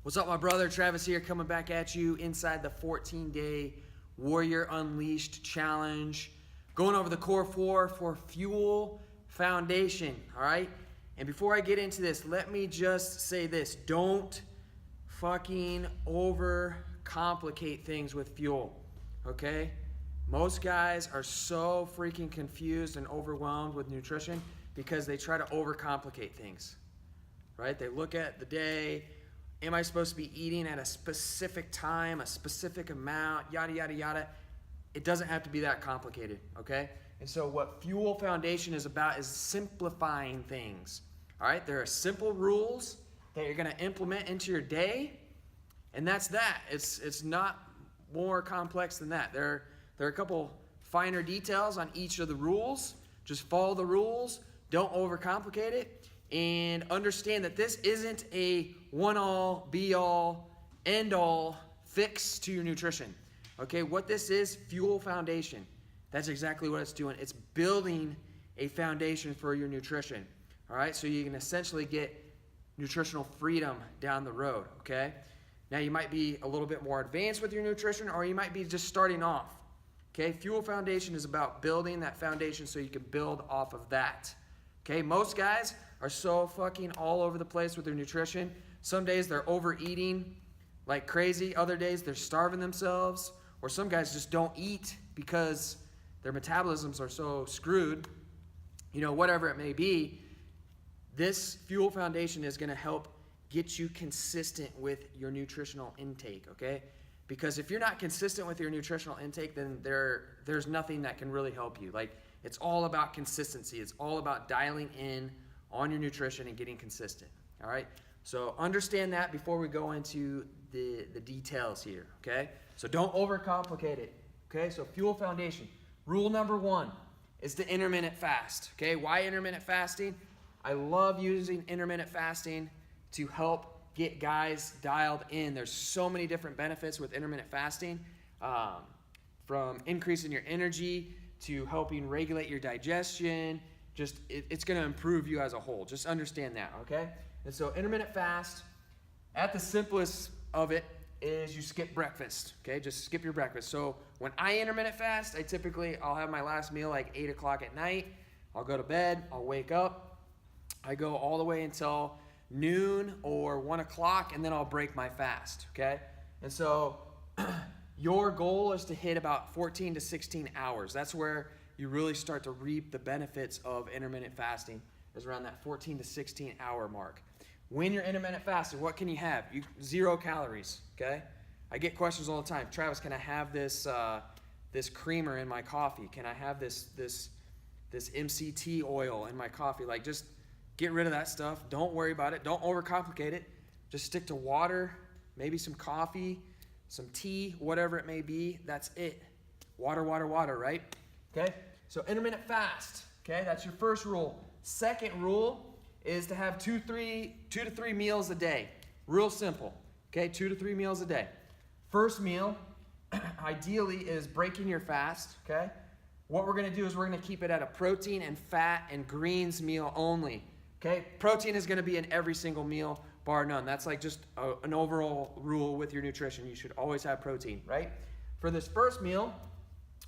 What's up, my brother? Travis here, coming back at you inside the 14-day Warrior Unleashed Challenge. Going over the core 4 for Fuel Foundation, all right? And before I get into this, let me just say this. Don't fucking overcomplicate things with fuel, okay? Most guys are so freaking confused and overwhelmed with nutrition because they try to overcomplicate things, right? They look at the day. Am I supposed to be eating at a specific time, a specific amount, yada, yada, yada? It doesn't have to be that complicated, okay? And so what Fuel Foundation is about is simplifying things, all right? There are simple rules that you're gonna implement into your day, and that's that. It's not more complex than that. There are a couple finer details on each of the rules. Just follow the rules, don't overcomplicate it, and understand that this isn't a one-all, be-all, end-all fix to your nutrition. Okay, what this is, Fuel Foundation. That's exactly what it's doing. It's building a foundation for your nutrition. All right, so you can essentially get nutritional freedom down the road, okay? Now you might be a little bit more advanced with your nutrition, or you might be just starting off. Okay, Fuel Foundation is about building that foundation so you can build off of that. Okay, most guys are so fucking all over the place with their nutrition. Some days they're overeating like crazy. Other days they're starving themselves. Or some guys just don't eat because their metabolisms are so screwed. You know, whatever it may be, this Fuel Foundation is going to help get you consistent with your nutritional intake, okay? Because if you're not consistent with your nutritional intake, then there's nothing that can really help you. Like, it's all about consistency. It's all about dialing in on your nutrition and getting consistent, all right? So understand that before we go into the details here, okay? So don't overcomplicate it, okay? So Fuel Foundation. Rule number 1 is the intermittent fast, okay? Why intermittent fasting? I love using intermittent fasting to help get guys dialed in. There's so many different benefits with intermittent fasting, from increasing your energy to helping regulate your digestion. Just it's going to improve you as a whole. Just understand that, okay? And so intermittent fast, at the simplest of it, is you skip breakfast, okay? Just skip your breakfast. So when I intermittent fast, I'll have my last meal like 8 o'clock at night. I'll go to bed. I'll wake up. I go all the way until noon or 1 o'clock, and then I'll break my fast, okay? And so your goal is to hit about 14 to 16 hours. That's where you really start to reap the benefits of intermittent fasting, is around that 14 to 16 hour mark. When you're intermittent fasting, what can you have? 0 calories, okay? I get questions all the time. Travis, can I have this creamer in my coffee? Can I have this MCT oil in my coffee? Like, just get rid of that stuff. Don't worry about it. Don't overcomplicate it. Just stick to water, maybe some coffee, some tea, whatever it may be. That's it. Water, water, water, right? Okay? So intermittent fast, okay? That's your first rule. Second rule is to have 2 to 3 meals a day. Real simple, okay? 2 to 3 meals a day. First meal, ideally, is breaking your fast, okay? What we're going to do is we're going to keep it at a protein and fat and greens meal only, okay? Protein is going to be in every single meal, bar none. That's like just an overall rule with your nutrition. You should always have protein, right? For this first meal,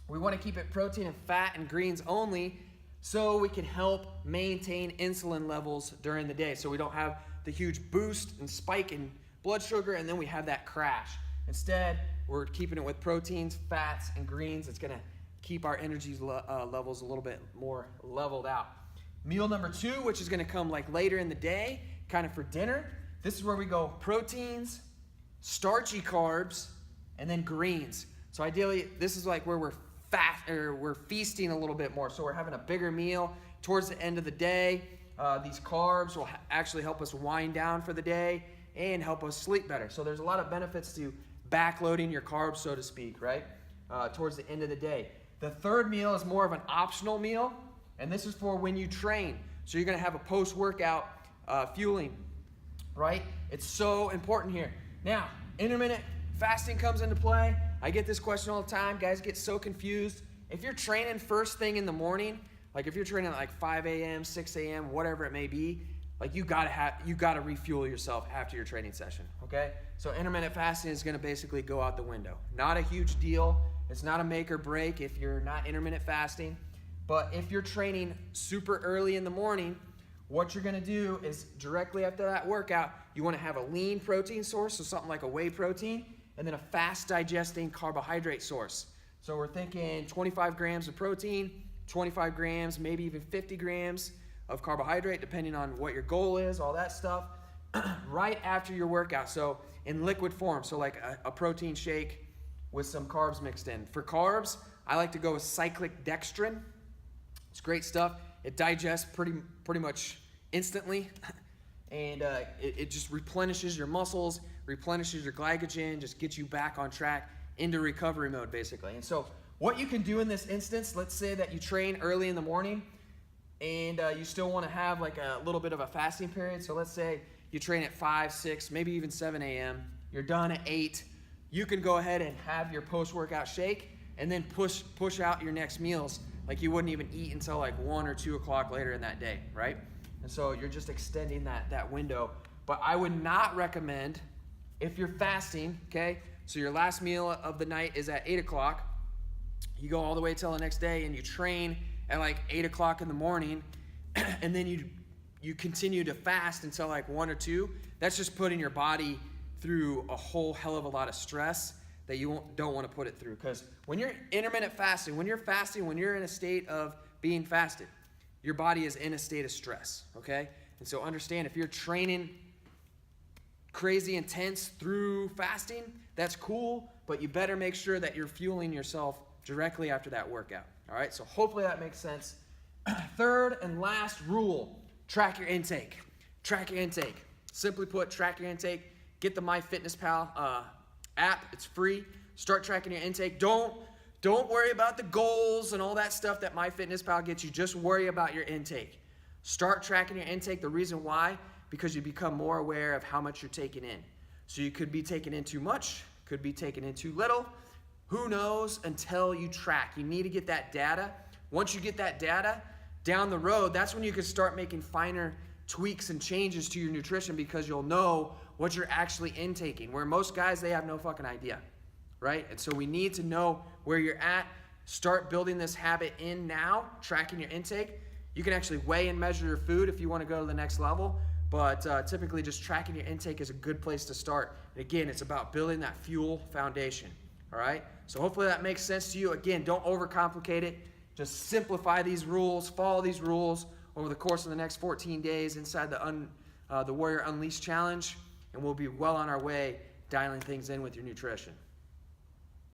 we want to keep it protein and fat and greens only so we can help maintain insulin levels during the day, so we don't have the huge boost and spike in blood sugar and then we have that crash. Instead, we're keeping it with proteins, fats, and greens. It's going to keep our energy levels a little bit more leveled out. Meal number 2, which is going to come like later in the day, kind of for dinner. This is where we go proteins, starchy carbs, and then greens. So ideally, this is like where we're feasting a little bit more. So we're having a bigger meal towards the end of the day. These carbs will actually help us wind down for the day and help us sleep better. So there's a lot of benefits to backloading your carbs, so to speak, right? Towards the end of the day. The third meal is more of an optional meal, and this is for when you train. So you're going to have a post-workout fueling, right? It's so important here. Now, intermittent fasting comes into play. I get this question all the time. Guys get so confused. If you're training first thing in the morning, like if you're training at like 5 a.m., 6 a.m., whatever it may be, Like you gotta refuel yourself after your training session, okay? So intermittent fasting is gonna basically go out the window. Not a huge deal. It's not a make or break if you're not intermittent fasting. But if you're training super early in the morning, what you're gonna do is directly after that workout, you wanna have a lean protein source, so something like a whey protein, and then a fast digesting carbohydrate source. So we're thinking 25 grams of protein, 25 grams, maybe even 50 grams of carbohydrate, depending on what your goal is, all that stuff, right after your workout. So in liquid form, so like a protein shake with some carbs mixed in. For carbs, I like to go with cyclic dextrin. It's great stuff. It digests pretty much instantly, and it just replenishes your muscles, replenishes your glycogen, just gets you back on track into recovery mode, basically. And so what you can do in this instance, let's say that you train early in the morning, and you still want to have like a little bit of a fasting period. So let's say you train at 5, 6, maybe even 7 a.m. You're done at 8. You can go ahead and have your post-workout shake and then push out your next meals like you wouldn't even eat until like 1 or 2 o'clock later in that day, right? And so you're just extending that window. But I would not recommend, if you're fasting, okay, so your last meal of the night is at 8 o'clock, you go all the way till the next day and you train at like 8 o'clock in the morning, and then you continue to fast until like 1 or 2. That's just putting your body through a whole hell of a lot of stress that you don't want to put it through. Because when you're intermittent fasting, when you're in a state of being fasted, your body is in a state of stress, okay? And so understand, if you're training crazy intense through fasting, that's cool, but you better make sure that you're fueling yourself directly after that workout. All right, so hopefully that makes sense. Third and last rule, track your intake. Track your intake. Simply put, track your intake. Get the MyFitnessPal app. It's free. Start tracking your intake. Don't worry about the goals and all that stuff that MyFitnessPal gets you. Just worry about your intake. Start tracking your intake. The reason why, because you become more aware of how much you're taking in. So you could be taking in too much, could be taking in too little. Who knows until you track. You need to get that data. Once you get that data, down the road, that's when you can start making finer tweaks and changes to your nutrition, because you'll know what you're actually intaking. Where most guys, they have no fucking idea, right? And so we need to know where you're at. Start building this habit in now, tracking your intake. You can actually weigh and measure your food if you want to go to the next level, but typically just tracking your intake is a good place to start. And again, it's about building that fuel foundation, all right? So hopefully that makes sense to you. Again, don't overcomplicate it. Just simplify these rules, follow these rules over the course of the next 14 days inside the Warrior Unleashed Challenge, and we'll be well on our way dialing things in with your nutrition.